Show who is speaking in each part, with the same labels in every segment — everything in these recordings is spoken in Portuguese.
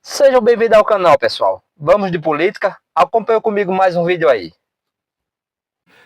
Speaker 1: Sejam bem-vindos ao canal, pessoal. Vamos de política? Acompanhe comigo mais um vídeo aí.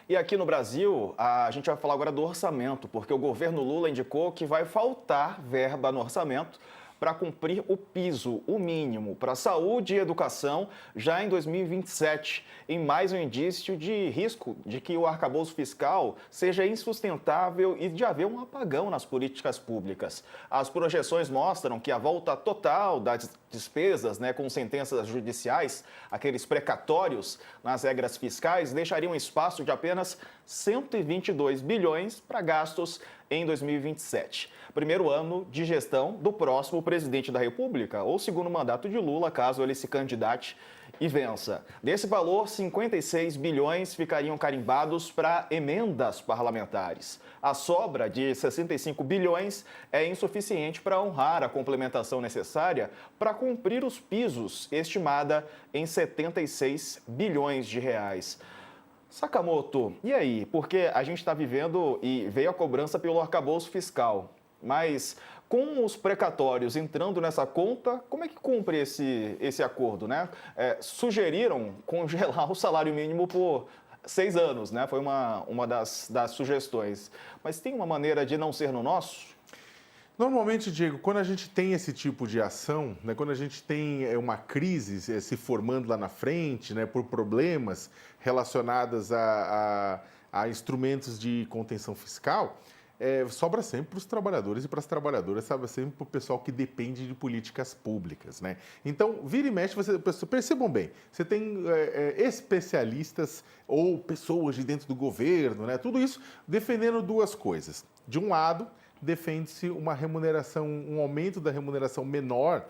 Speaker 2: E aqui no Brasil, a gente vai falar agora do orçamento, porque o governo Lula indicou que vai faltar verba no orçamento para cumprir o piso, o mínimo, para saúde e educação já em 2027, em mais um indício de risco de que o arcabouço fiscal seja insustentável e de haver um apagão nas políticas públicas. As projeções mostram que a volta total das despesas, com sentenças judiciais, aqueles precatórios nas regras fiscais, deixariam espaço de apenas 122 bilhões para gastos em 2027. Primeiro ano de gestão do próximo presidente da República, ou segundo mandato de Lula, caso ele se candidate e vença. Desse valor, 56 bilhões ficariam carimbados para emendas parlamentares. A sobra de 65 bilhões é insuficiente para honrar a complementação necessária para cumprir os pisos, estimada em 76 bilhões de reais. Sakamoto, e aí? Porque a gente está vivendo e veio a cobrança pelo arcabouço fiscal, mas com os precatórios entrando nessa conta, como é que cumpre esse acordo, né? Sugeriram congelar o salário mínimo por 6 anos, né? Foi uma das sugestões. Mas tem uma maneira de não ser no nosso?
Speaker 3: Normalmente, Diego, quando a gente tem esse tipo de ação, quando a gente tem uma crise se formando lá na frente, por problemas relacionados a instrumentos de contenção fiscal, sobra sempre para os trabalhadores e para as trabalhadoras, sobra sempre para o pessoal que depende de políticas públicas, né? Então, vira e mexe, percebam bem, você tem especialistas ou pessoas de dentro do governo, tudo isso defendendo duas coisas. De um lado, defende-se uma remuneração, um aumento da remuneração menor,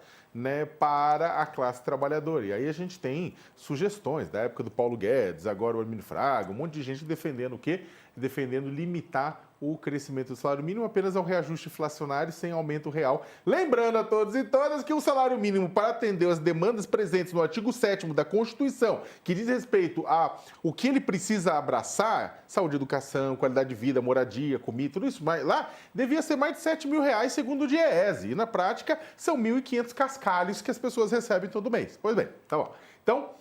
Speaker 3: para a classe trabalhadora. E aí a gente tem sugestões da época do Paulo Guedes, agora o Arminio Fraga, um monte de gente defendendo o quê? Defendendo limitar o crescimento do salário mínimo apenas ao reajuste inflacionário sem aumento real. Lembrando a todos e todas que o salário mínimo, para atender as demandas presentes no artigo 7º da Constituição, que diz respeito a o que ele precisa abraçar, saúde, educação, qualidade de vida, moradia, comida, tudo isso, mas lá devia ser mais de 7 mil reais segundo o DIEESE. E na prática são 1.500 cascalhos que as pessoas recebem todo mês. Pois bem, tá bom. Então,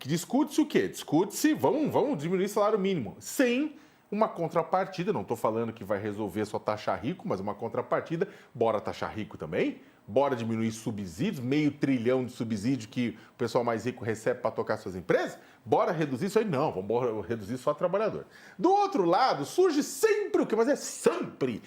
Speaker 3: discute-se o quê? Discute-se, vamos diminuir o salário mínimo, sem uma contrapartida, não estou falando que vai resolver só taxar rico, mas uma contrapartida, bora taxar rico também, bora diminuir subsídios, 500 bilhão de subsídio que o pessoal mais rico recebe para tocar suas empresas, bora reduzir isso aí? Não, vamos reduzir só trabalhador. Do outro lado, surge sempre o quê? Mas é sempre,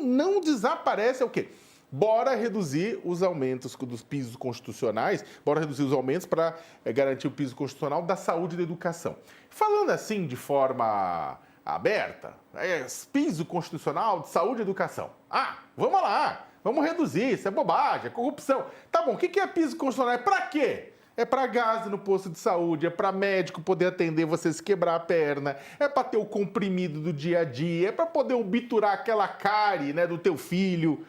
Speaker 3: não desaparece é o quê? Bora reduzir os aumentos dos pisos constitucionais, bora reduzir os aumentos para garantir o piso constitucional da saúde e da educação. Falando assim de forma aberta, piso constitucional de saúde e educação. Vamos lá, vamos reduzir, isso é bobagem, é corrupção. Tá bom, o que é piso constitucional? É para quê? É para gás no posto de saúde, é para médico poder atender você se quebrar a perna, é para ter o comprimido do dia a dia, é para poder obturar aquela cárie, do teu filho,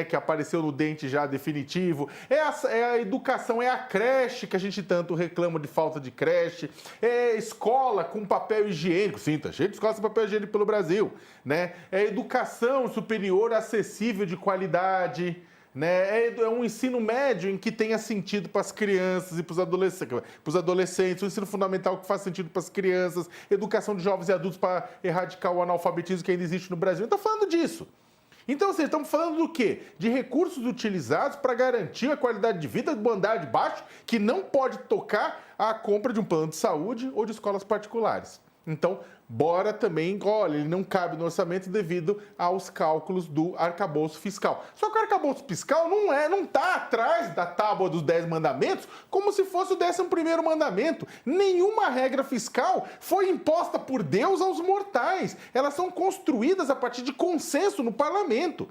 Speaker 3: que apareceu no dente já definitivo. É a educação, é a creche que a gente tanto reclama de falta de creche, é escola com papel higiênico, sim, tá cheio de escolas com papel higiênico pelo Brasil, É educação superior acessível de qualidade, É um ensino médio em que tenha sentido para as crianças e para os adolescentes, um ensino fundamental que faz sentido para as crianças, educação de jovens e adultos para erradicar o analfabetismo que ainda existe no Brasil. Não estou falando disso. Então, vocês estão falando do quê? De recursos utilizados para garantir a qualidade de vida do andar de baixo, que não pode tocar a compra de um plano de saúde ou de escolas particulares. Então, bora também, olha, ele não cabe no orçamento devido aos cálculos do arcabouço fiscal. Só que o arcabouço fiscal não está atrás da tábua dos 10 mandamentos como se fosse o 11º mandamento. Nenhuma regra fiscal foi imposta por Deus aos mortais. Elas são construídas a partir de consenso no parlamento.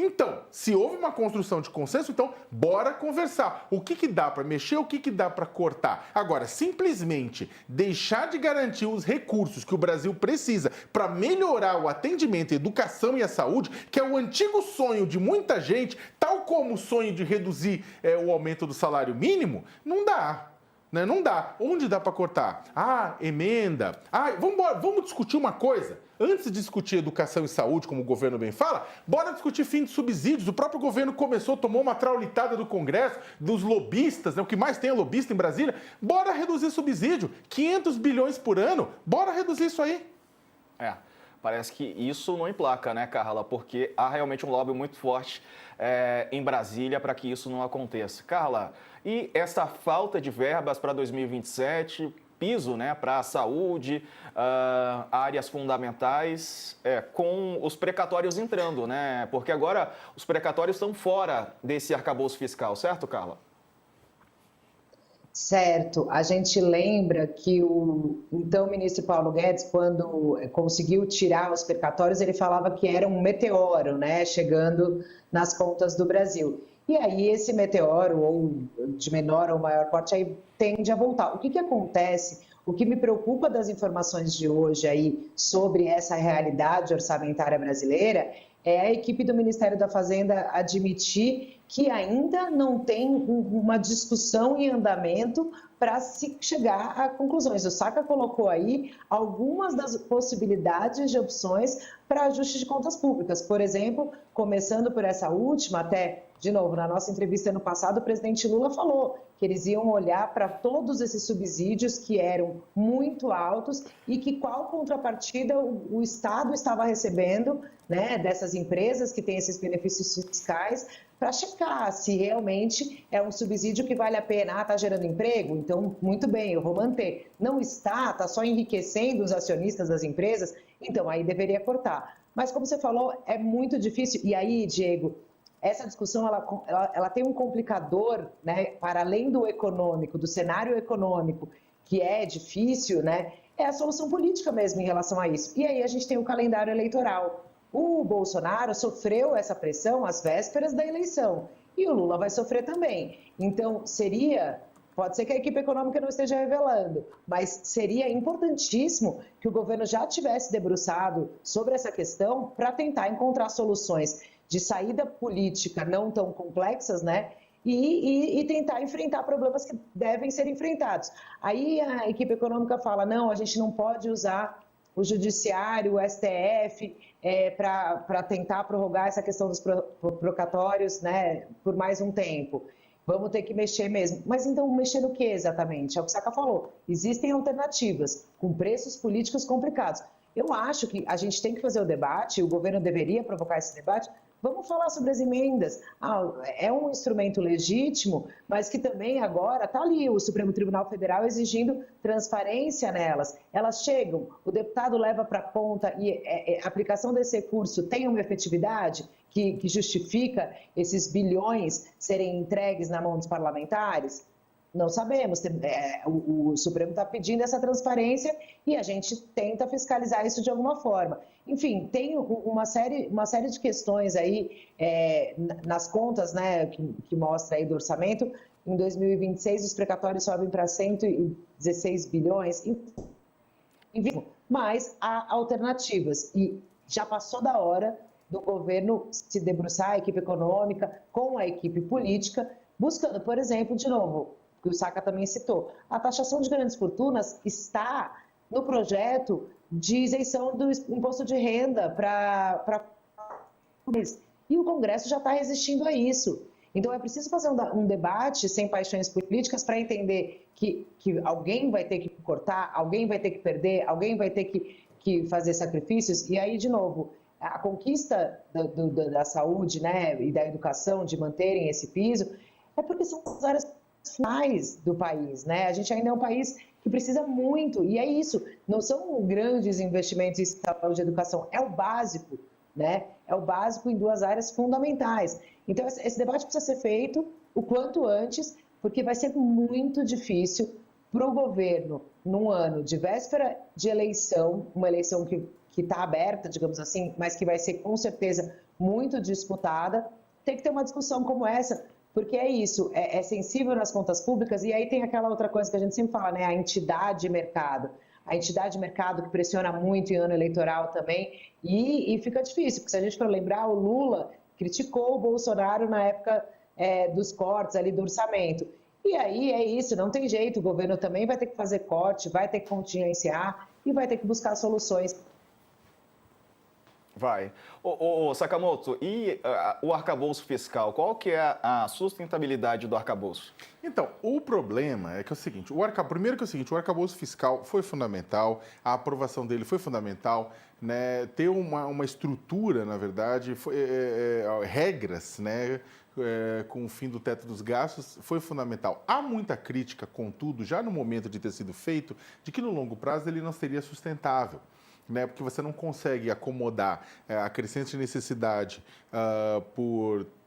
Speaker 3: Então, se houve uma construção de consenso, então bora conversar. O que dá para mexer, o que dá para cortar? Agora, simplesmente deixar de garantir os recursos que o Brasil precisa para melhorar o atendimento, a educação e a saúde, que é o antigo sonho de muita gente, tal como o sonho de reduzir o aumento do salário mínimo, não dá. Né? Não dá. Onde dá para cortar? Ah, emenda. Ah, vamos discutir uma coisa. Antes de discutir educação e saúde, como o governo bem fala, bora discutir fim de subsídios. O próprio governo tomou uma traulitada do Congresso, dos lobistas, né? O que mais tem é lobista em Brasília. Bora reduzir subsídio. 500 bilhões por ano. Bora reduzir isso aí.
Speaker 2: Parece que isso não emplaca, né, Carla? Porque há realmente um lobby muito forte em Brasília para que isso não aconteça. Carla, e essa falta de verbas para 2027, piso, né, para a saúde, áreas fundamentais, com os precatórios entrando, né? Porque agora os precatórios estão fora desse arcabouço fiscal, certo, Carla?
Speaker 4: Certo. A gente lembra que o então ministro Paulo Guedes, quando conseguiu tirar os precatórios, ele falava que era um meteoro, né, chegando nas contas do Brasil. E aí esse meteoro, ou de menor ou maior porte, aí tende a voltar. O que acontece? O que me preocupa das informações de hoje aí sobre essa realidade orçamentária brasileira é a equipe do Ministério da Fazenda admitir que ainda não tem uma discussão em andamento para se chegar a conclusões. O Sacca colocou aí algumas das possibilidades de opções para ajuste de contas públicas. Por exemplo, começando por essa última, até, de novo, na nossa entrevista ano passado, o presidente Lula falou que eles iam olhar para todos esses subsídios que eram muito altos e que qual contrapartida o Estado estava recebendo, né, dessas empresas que têm esses benefícios fiscais, para checar se realmente é um subsídio que vale a pena. Está gerando emprego? Então, muito bem, eu vou manter. Não está só enriquecendo os acionistas das empresas? Então, aí deveria cortar. Mas, como você falou, é muito difícil. E aí, Diego, essa discussão ela tem um complicador, né, para além do econômico, do cenário econômico, que é difícil, né, é a solução política mesmo em relação a isso. E aí a gente tem o calendário eleitoral. O Bolsonaro sofreu essa pressão às vésperas da eleição e o Lula vai sofrer também. Então, pode ser que a equipe econômica não esteja revelando, mas seria importantíssimo que o governo já tivesse debruçado sobre essa questão para tentar encontrar soluções de saída política não tão complexas, né? E tentar enfrentar problemas que devem ser enfrentados. Aí a equipe econômica fala, não, a gente não pode usar o judiciário, o STF, para tentar prorrogar essa questão dos precatórios, né, por mais um tempo. Vamos ter que mexer mesmo. Mas então, mexer no que exatamente? É o que o Sacca falou. Existem alternativas, com preços políticos complicados. Eu acho que a gente tem que fazer o debate, o governo deveria provocar esse debate. Vamos falar sobre as emendas. É um instrumento legítimo, mas que também agora está ali o Supremo Tribunal Federal exigindo transparência nelas. Elas chegam, o deputado leva para a ponta e a aplicação desse recurso tem uma efetividade que justifica esses bilhões serem entregues na mão dos parlamentares? Não sabemos. O Supremo está pedindo essa transparência e a gente tenta fiscalizar isso de alguma forma. Enfim, tem uma série de questões aí nas contas, né, que mostra aí do orçamento. Em 2026, os precatórios sobem para 116 bilhões. Mas há alternativas e já passou da hora do governo se debruçar, a equipe econômica, com a equipe política, buscando, por exemplo, de novo, que o Sacca também citou, a taxação de grandes fortunas está no projeto de isenção do imposto de renda para... E o Congresso já está resistindo a isso. Então, é preciso fazer um debate sem paixões políticas para entender que alguém vai ter que cortar, alguém vai ter que perder, alguém vai ter que fazer sacrifícios. E aí, de novo, a conquista da saúde, né, e da educação, de manterem esse piso, é porque são as áreas finais do país, né? A gente ainda é um país que precisa muito, e é isso, não são grandes investimentos em saúde e educação, é o básico, né? É o básico em duas áreas fundamentais. Então, esse debate precisa ser feito o quanto antes, porque vai ser muito difícil para o governo, num ano de véspera de eleição, uma eleição que está aberta, digamos assim, mas que vai ser com certeza muito disputada, tem que ter uma discussão como essa, porque é isso, é sensível nas contas públicas, e aí tem aquela outra coisa que a gente sempre fala, né, a entidade mercado. A entidade mercado que pressiona muito em ano eleitoral também, e fica difícil, porque se a gente for lembrar, o Lula criticou o Bolsonaro na época dos cortes ali do orçamento. E aí é isso, não tem jeito, o governo também vai ter que fazer corte, vai ter que contingenciar e vai ter que buscar soluções.
Speaker 2: Vai. Ô, Sakamoto, e o arcabouço fiscal? Qual que é a sustentabilidade do arcabouço?
Speaker 3: Então, o problema é que é o seguinte, primeiro que é o seguinte, o arcabouço fiscal foi fundamental, a aprovação dele foi fundamental, né, ter uma estrutura, na verdade, regras, né, com o fim do teto dos gastos, foi fundamental. Há muita crítica, contudo, já no momento de ter sido feito, de que no longo prazo ele não seria sustentável. Né, porque você não consegue acomodar a crescente necessidade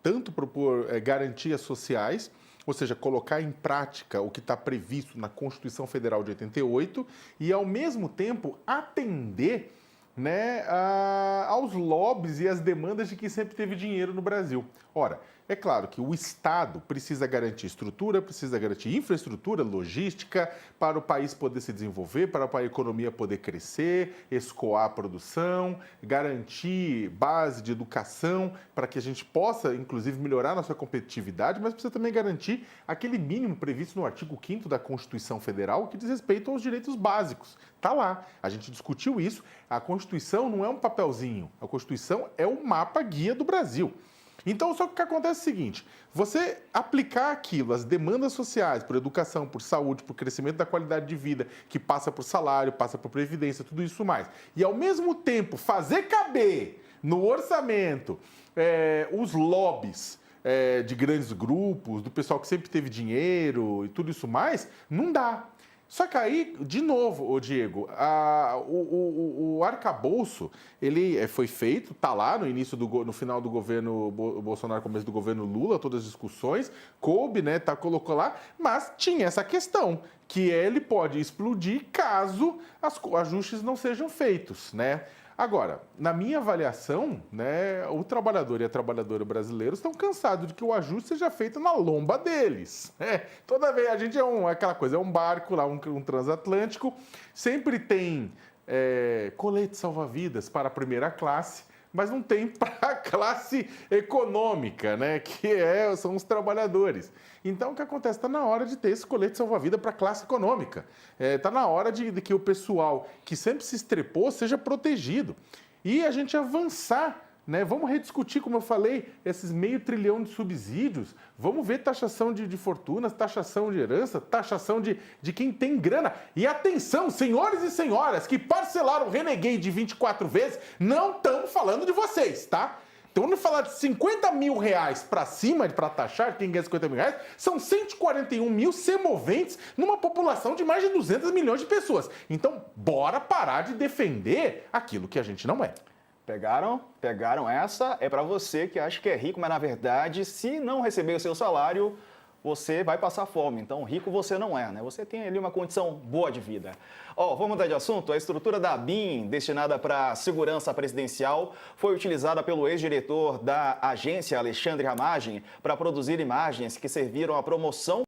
Speaker 3: tanto propor garantias sociais, ou seja, colocar em prática o que está previsto na Constituição Federal de 88 e, ao mesmo tempo, atender, né, aos lobbies e às demandas de quem sempre teve dinheiro no Brasil. Ora, é claro que o Estado precisa garantir estrutura, precisa garantir infraestrutura, logística, para o país poder se desenvolver, para a economia poder crescer, escoar a produção, garantir base de educação para que a gente possa, inclusive, melhorar nossa competitividade, mas precisa também garantir aquele mínimo previsto no artigo 5º da Constituição Federal, que diz respeito aos direitos básicos. Está lá, a gente discutiu isso. A Constituição não é um papelzinho, a Constituição é o mapa guia do Brasil. Então, só que o que acontece é o seguinte, você aplicar aquilo, as demandas sociais, por educação, por saúde, por crescimento da qualidade de vida, que passa por salário, passa por previdência, tudo isso mais, e ao mesmo tempo fazer caber no orçamento os lobbies de grandes grupos, do pessoal que sempre teve dinheiro e tudo isso mais, não dá. Só que aí, de novo, ô Diego, o arcabouço, ele foi feito, está lá no final do governo Bolsonaro, começo do governo Lula, todas as discussões, coube, né, colocou lá, mas tinha essa questão, que ele pode explodir caso os ajustes não sejam feitos, né? Agora, na minha avaliação, né, o trabalhador e a trabalhadora brasileiros estão cansados de que o ajuste seja feito na lomba deles. Toda vez, a gente aquela coisa, é um barco lá, um transatlântico, sempre tem colete salva-vidas para a primeira classe, mas não tem para a classe econômica, né, que são os trabalhadores. Então, o que acontece? Está na hora de ter esse colete salva-vida para a classe econômica. Está na hora de que o pessoal que sempre se estrepou seja protegido. E a gente avançar, né? Vamos rediscutir, como eu falei, esses $500 bilhão de subsídios. Vamos ver taxação de fortunas, taxação de herança, taxação de quem tem grana. E atenção, senhores e senhoras que parcelaram o Renegade de 24 vezes, não estamos falando de vocês, tá? Então, quando falar de R$50 mil para cima, para taxar quem ganha R$50 mil, são 141 mil semoventes numa população de mais de 200 milhões de pessoas. Então, bora parar de defender aquilo que a gente não é.
Speaker 2: Pegaram? Pegaram essa? É para você que acha que é rico, mas na verdade, se não receber o seu salário, você vai passar fome. Então, rico você não é, né? Você tem ali uma condição boa de vida. Vamos mudar de assunto? A estrutura da ABIN, destinada para segurança presidencial, foi utilizada pelo ex-diretor da agência, Alexandre Ramagem, para produzir imagens que serviram à promoção